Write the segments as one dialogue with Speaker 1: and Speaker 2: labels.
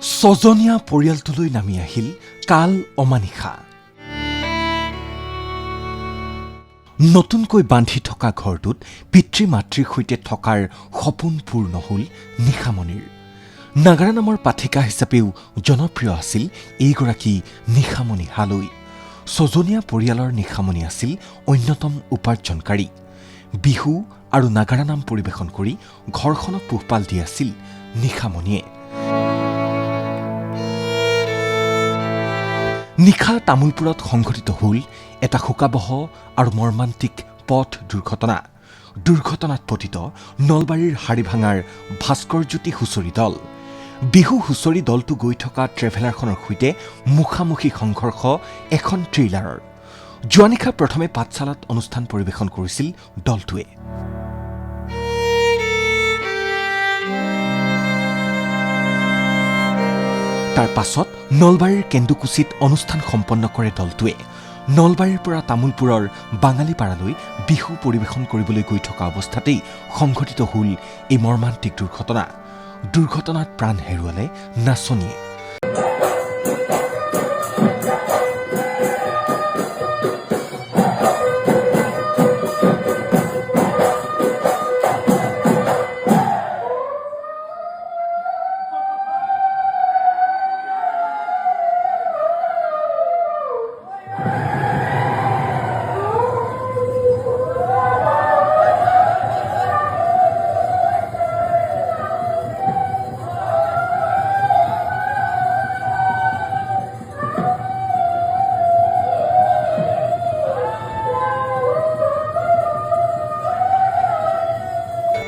Speaker 1: ছজনীয়া পৰিয়ালটোলৈ নামি আহিল কাল অমানিশা। নতুনকৈ বান্ধি থকা ঘৰটোত পিতৃ মাতৃৰ সৈতে থকাৰ সপোন পূৰ্ণ হ'ল নিশামণিৰ। নাগাৰা নামৰ পাঠিকা হিচাপেও জনপ্ৰিয় আছিল এইগৰাকী নিশামণি হালৈ। ছজনীয়া পৰিয়ালৰ নিশামণি আছিল অন্যতম উপাৰ্জনকাৰী। বিহু আৰু নাগাৰা নাম পৰিৱেশন কৰি ঘৰখনক পোহপাল দি আছিল নিশামণিয়ে। নিশা তামোলপুৰত সংঘটিত হ'ল এটা শোকাবহ আৰু মৰ্মান্তিক পথ দুৰ্ঘটনা। দুৰ্ঘটনাত পতিত নলবাৰীৰ হাৰিভাঙাৰ ভাস্কৰজ্যোতি হুঁচৰি দল। বিহু হুঁচৰি দলটো গৈ থকা ট্ৰেভেলাৰখনৰ সৈতে মুখামুখি সংঘৰ্ষ এখন ট্ৰেইলাৰৰ। যোৱা নিশা প্ৰথমে পাঠশালাত অনুষ্ঠান পৰিৱেশন কৰিছিল দলটোৱে। তাৰ পাছত নলবাৰীৰ কেন্দুকুছিত অনুষ্ঠান সম্পন্ন কৰে দলটোৱে। নলবাৰীৰ পৰা তামোলপুৰৰ বাঙালীপাৰালৈ বিহু পৰিৱেশন কৰিবলৈ গৈ থকা অৱস্থাতেই সংঘটিত হ'ল এই মৰ্মান্তিক দুৰ্ঘটনা। দুৰ্ঘটনাত প্ৰাণ হেৰুৱালে নাচনীয়ে।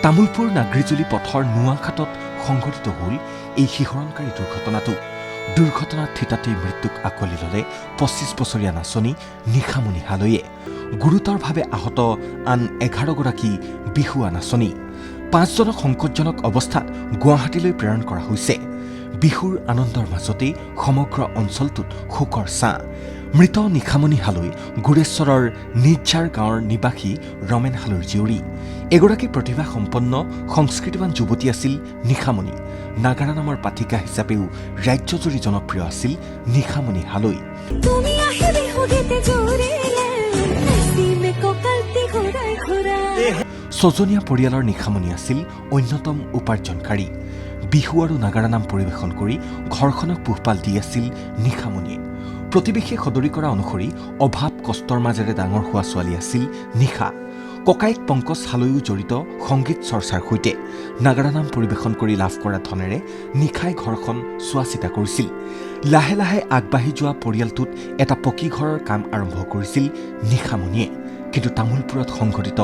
Speaker 1: তামোলপুৰ নাগৰিজুলি পথৰ নোৱাখাটত সংঘটিত হ'ল এই শিহৰণকাৰী দুৰ্ঘটনাটো। দুৰ্ঘটনাত থিতাতেই মৃত্যুক আঁকোৱালি ল'লে ২৫ বছৰীয়া নাচনী নিশামণি হালৈয়ে। গুৰুতৰভাৱে আহত আন ১১গৰাকী বিহুৱা নাচনী। ৫জনক সংকটজনক অৱস্থাত গুৱাহাটীলৈ প্ৰেৰণ কৰা হৈছে। বিহুৰ আনন্দৰ মাজতেই সমগ্ৰ অঞ্চলটোত শোকৰ ছাঁ। মৃত নিশামণি হালৈ গুৰেশ্বৰৰ নিৰ্জাৰ গাঁৱৰ নিবাসী ৰমেন হালৈৰ জীয়ৰী। এগৰাকী প্ৰতিভাসম্পন্ন সংস্কৃতিৱান যুৱতী আছিল নিশামণি। নাগাৰা নামৰ পাঠিকা হিচাপেও ৰাজ্যজুৰি জনপ্ৰিয় আছিল নিশামণি হালৈ। ছজনীয়া পৰিয়ালৰ নিশামণি আছিল অন্যতম উপাৰ্জনকাৰী। বিহু আৰু নাগাৰা নাম পৰিৱেশন কৰি ঘৰখনক পোহপাল দি আছিল নিশামণিয়ে। প্ৰতিবেশী সদৰি কৰা অনুসৰি অভাৱ কষ্টৰ মাজেৰে ডাঙৰ হোৱা ছোৱালী আছিল নিশা। ককায়েক পংকজ হালৈও জড়িত সংগীত চৰ্চাৰ সৈতে। নাগাৰা নাম পৰিৱেশন কৰি লাভ কৰা ধনেৰে নিশাই ঘৰখন চোৱা চিতা কৰিছিল। লাহে লাহে আগবাঢ়ি যোৱা পৰিয়ালটোত এটা পকী ঘৰৰ কাম আৰম্ভ কৰিছিল নিশামণিয়ে। কিন্তু তামোলপুৰত সংঘটিত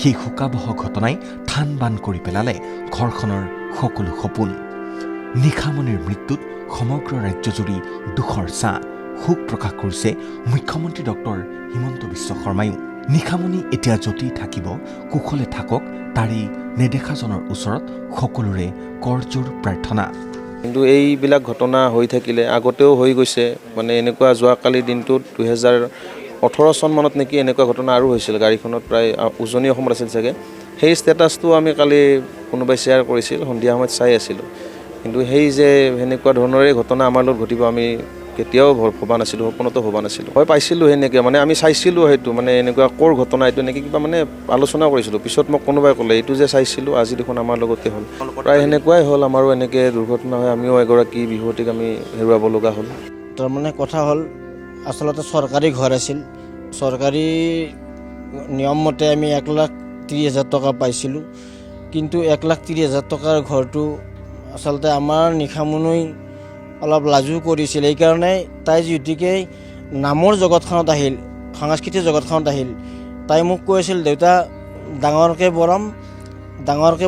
Speaker 1: সেই শোকাবহ ঘটনাই থান বান কৰি পেলালে ঘৰখনৰ সকলো সপোন। নিশামণিৰ মৃত্যুত সমগ্ৰ ৰাজ্যজুৰি দুখৰ ছাঁ। শোক প্ৰকাশ কৰিছে মুখ্যমন্ত্ৰী ডক্টৰ হিমন্ত বিশ্ব শৰ্মায়ো। নিশামণি এতিয়া য'তেই থাকিব কুশলে থাকক, তাৰেই নেদেখাজনৰ ওচৰত সকলোৰে কৰজোৰ প্ৰাৰ্থনা।
Speaker 2: কিন্তু এইবিলাক ঘটনা হৈ থাকিলে আগতেও হৈ গৈছে, মানে এনেকুৱা যোৱাকালিৰ দিনটোত ২০১৮ চনমানত নেকি এনেকুৱা ঘটনা আৰু হৈছিল। গাড়ীখনত প্ৰায় উজনি অসমত আছিল চাগে। সেই ষ্টেটাছটো আমি কালি কোনোবাই শ্বেয়াৰ কৰিছিল, সন্ধিয়া সময়ত চাই আছিলোঁ। কিন্তু সেই যে সেনেকুৱা ধৰণৰে ঘটনা আমাৰ লগত ঘটিব আমি কেতিয়াও ভবা নাছিলোঁ, সপোনতো ভবা নাছিলোঁ। মই পাইছিলোঁ সেনেকৈ, মানে আমি চাইছিলোঁ সেইটো, মানে এনেকুৱা ক'ৰ ঘটনা এইটো এনেকৈ কিবা মানে আলোচনা কৰিছিলোঁ। পিছত মোক কোনোবাই ক'লে এইটো যে চাইছিলোঁ আজি দেখোন আমাৰ লগতে হ'ল। প্ৰায় সেনেকুৱাই হ'ল, আমাৰো এনেকৈ দুৰ্ঘটনা হয়, আমিও এগৰাকী বিহুৱতীক আমি হেৰুৱাব লগা হ'ল।
Speaker 3: তাৰমানে কথা হ'ল আচলতে চৰকাৰী ঘৰ আছিল। চৰকাৰী নিয়ম মতে আমি ১,৩০,০০০ টকা পাইছিলোঁ। কিন্তু ১,৩০,০০০ টকাৰ ঘৰটো আচলতে আমাৰ নিশামণি অলপ লাজু কৰিছিল। এইকাৰণে তাই যিহেতুকে নামৰ জগতখনত আহিল, সাংস্কৃতিক জগতখনত আহিল, তাই মোক কৈ আছিল, দেউতা ডাঙৰকৈ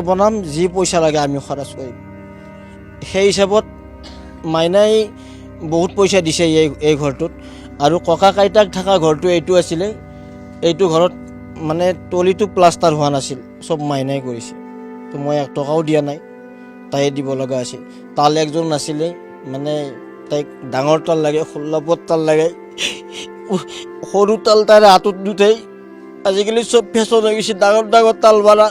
Speaker 3: বনাম, যি পইচা লাগে আমি খৰচ কৰিম। সেই হিচাপত মাইনাই বহুত পইচা দিছে এই ঘৰটোত। আৰু ককা আইতাক থকা ঘৰটো এইটো আছিলে। এইটো ঘৰত মানে তলিটো প্লাষ্টাৰ হোৱা নাছিল, চব মাইনাই কৰিছে। তো মই ১ টকাও দিয়া নাই, তাই দিব লগা আছিল। তাল একজন নাছিলে, মানে তাইক ডাঙৰ তাল লাগে, ১৬ তাল লাগে। সৰু তাল তাইৰ হাতত নুঠেই। আজিকালি চব ফেশ্বন হৈ গৈছে, ডাঙৰ ডাঙৰ তাল মাৰা।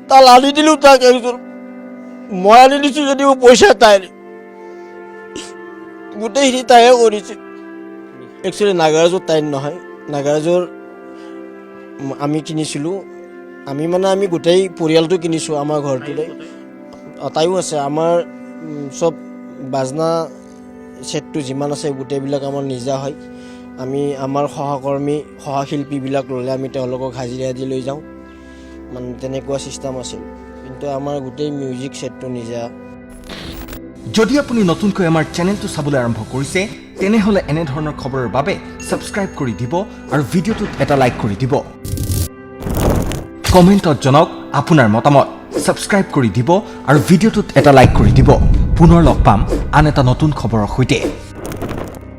Speaker 3: তাল আনি দিলোঁ তাক একযোৰ। মই আনি দিছোঁ যদিও পইচা তাইৰ। গোটেইখিনি তাইহে কৰিছে। একচুৱেলি নাগাৰাজৰ তাইৰ নহয়, নাগাৰাজৰ আমি কিনিছিলোঁ। আমি গোটেই পৰিয়ালটো কিনিছোঁ আমাৰ ঘৰটোতে। তাইও আছে। আমাৰ চব বাজনা ছেটটো যিমান আছে গোটেইবিলাক আমাৰ নিজা হয়। আমি আমাৰ সহশিল্পীবিলাক ল'লে আমি তেওঁলোকক হাজিৰা দি লৈ যাওঁ, মানে তেনেকুৱা ছিষ্টেম আছিল। কিন্তু আমাৰ গোটেই মিউজিক ছেটটো নিজা।
Speaker 1: যদি আপুনি নতুনকৈ আমাৰ চেনেলটো চাবলৈ আৰম্ভ কৰিছে তেনেহ'লে এনেধৰণৰ খবৰৰ বাবে ছাবস্ক্ৰাইব কৰি দিব আৰু ভিডিঅ'টোত এটা লাইক কৰি দিব। কমেণ্টত জনাওক আপোনাৰ মতামত। ছাবস্ক্ৰাইব কৰি দিব আৰু ভিডিঅ'টোত এটা লাইক কৰি দিব। পুনৰ লগ পাম আন এটা নতুন খবৰৰ সৈতে।